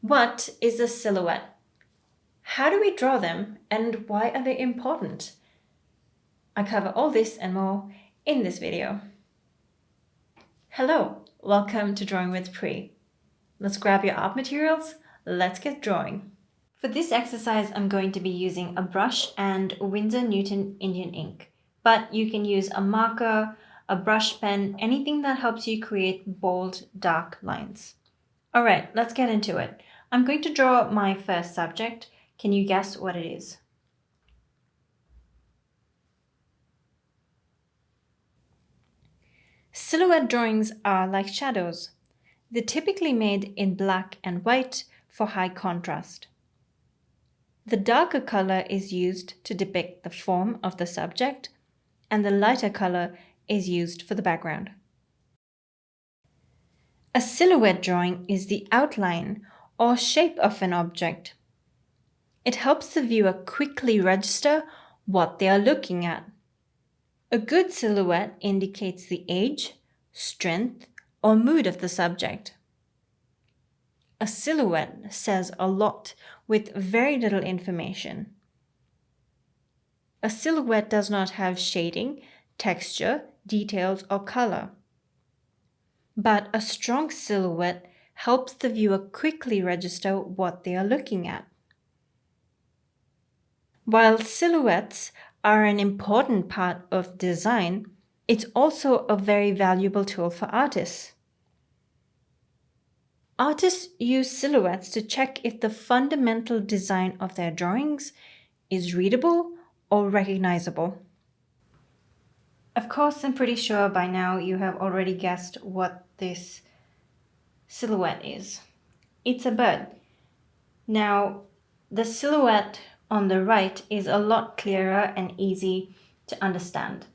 What is a silhouette? How do we draw them and why are they important? I cover all this and more in this video. Hello, welcome to Drawing with Pri. Let's grab your art materials, let's get drawing. For this exercise, I'm going to be using a brush and Windsor Newton Indian ink, but you can use a marker, a brush pen, anything that helps you create bold, dark lines. All right, let's get into it. I'm going to draw my first subject. Can you guess what it is? Silhouette drawings are like shadows. They're typically made in black and white for high contrast. The darker color is used to depict the form of the subject, and the lighter color is used for the background. A silhouette drawing is the outline or shape of an object. It helps the viewer quickly register what they are looking at. A good silhouette indicates the age, strength, or mood of the subject. A silhouette says a lot with very little information. A silhouette does not have shading, texture, details, or color. But a strong silhouette helps the viewer quickly register what they are looking at. While silhouettes are an important part of design, it's also a very valuable tool for artists. Artists use silhouettes to check if the fundamental design of their drawings is readable or recognizable. Of course, I'm pretty sure by now you have already guessed what this silhouette is. It's a bird. Now, the silhouette on the right is a lot clearer and easy to understand.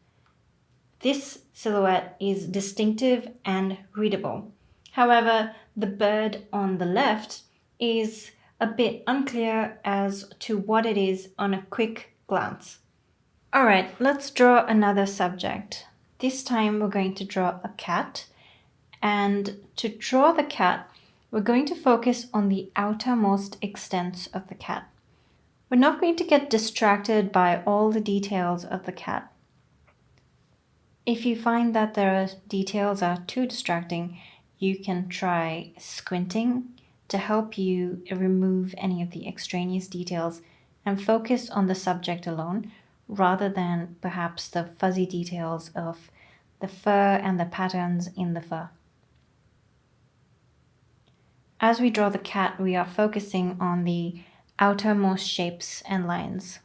This silhouette is distinctive and readable. However, the bird on the left is a bit unclear as to what it is on a quick glance. All right, let's draw another subject. This time we're going to draw a cat. And to draw the cat, we're going to focus on the outermost extents of the cat. We're not going to get distracted by all the details of the cat. If you find that the details are too distracting, you can try squinting to help you remove any of the extraneous details and focus on the subject alone, rather than perhaps the fuzzy details of the fur and the patterns in the fur. As we draw the cat, we are focusing on the outermost shapes and lines.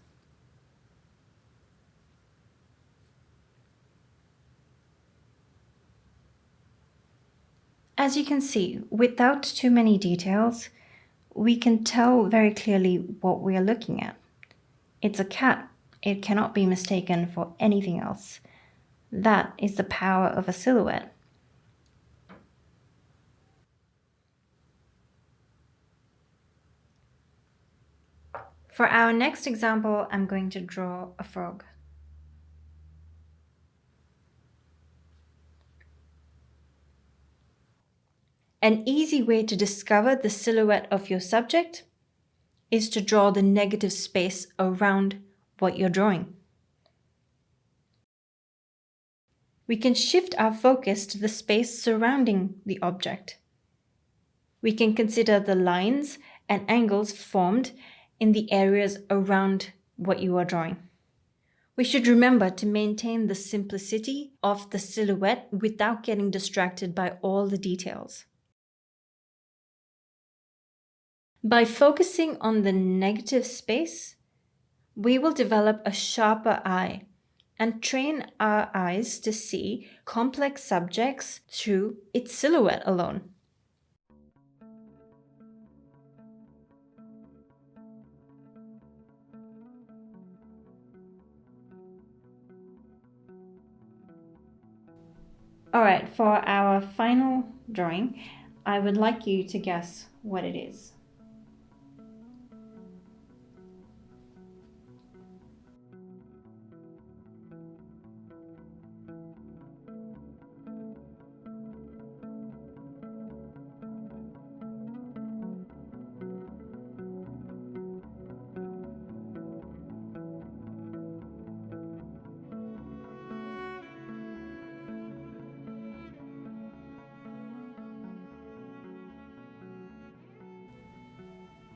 As you can see, without too many details, we can tell very clearly what we are looking at. It's a cat. It cannot be mistaken for anything else. That is the power of a silhouette. For our next example, I'm going to draw a frog. An easy way to discover the silhouette of your subject is to draw the negative space around what you're drawing. We can shift our focus to the space surrounding the object. We can consider the lines and angles formed in the areas around what you are drawing. We should remember to maintain the simplicity of the silhouette without getting distracted by all the details. By focusing on the negative space, we will develop a sharper eye and train our eyes to see complex subjects through its silhouette alone. All right, for our final drawing, I would like you to guess what it is.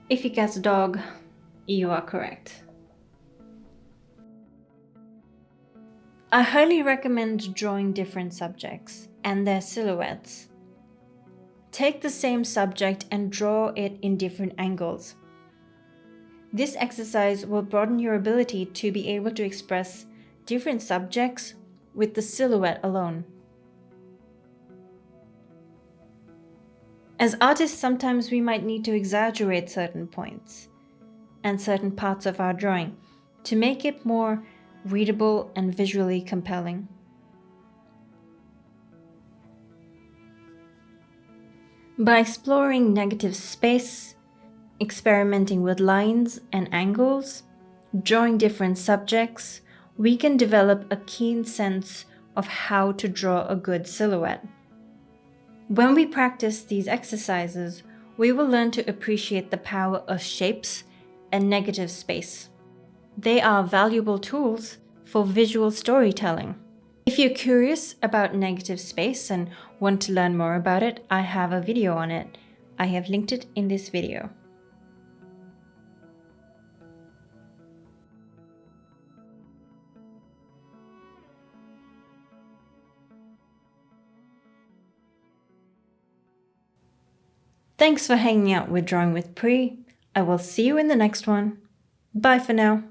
If you guessed dog, you are correct. I highly recommend drawing different subjects and their silhouettes. Take the same subject and draw it in different angles. This exercise will broaden your ability to be able to express different subjects with the silhouette alone. As artists, sometimes we might need to exaggerate certain points and certain parts of our drawing to make it more readable and visually compelling. By exploring negative space, experimenting with lines and angles, drawing different subjects, we can develop a keen sense of how to draw a good silhouette. When we practice these exercises, we will learn to appreciate the power of shapes and negative space. They are valuable tools for visual storytelling. If you're curious about negative space and want to learn more about it, I have a video on it. I have linked it in this video. Thanks for hanging out with Drawing with Pri. I will see you in the next one. Bye for now.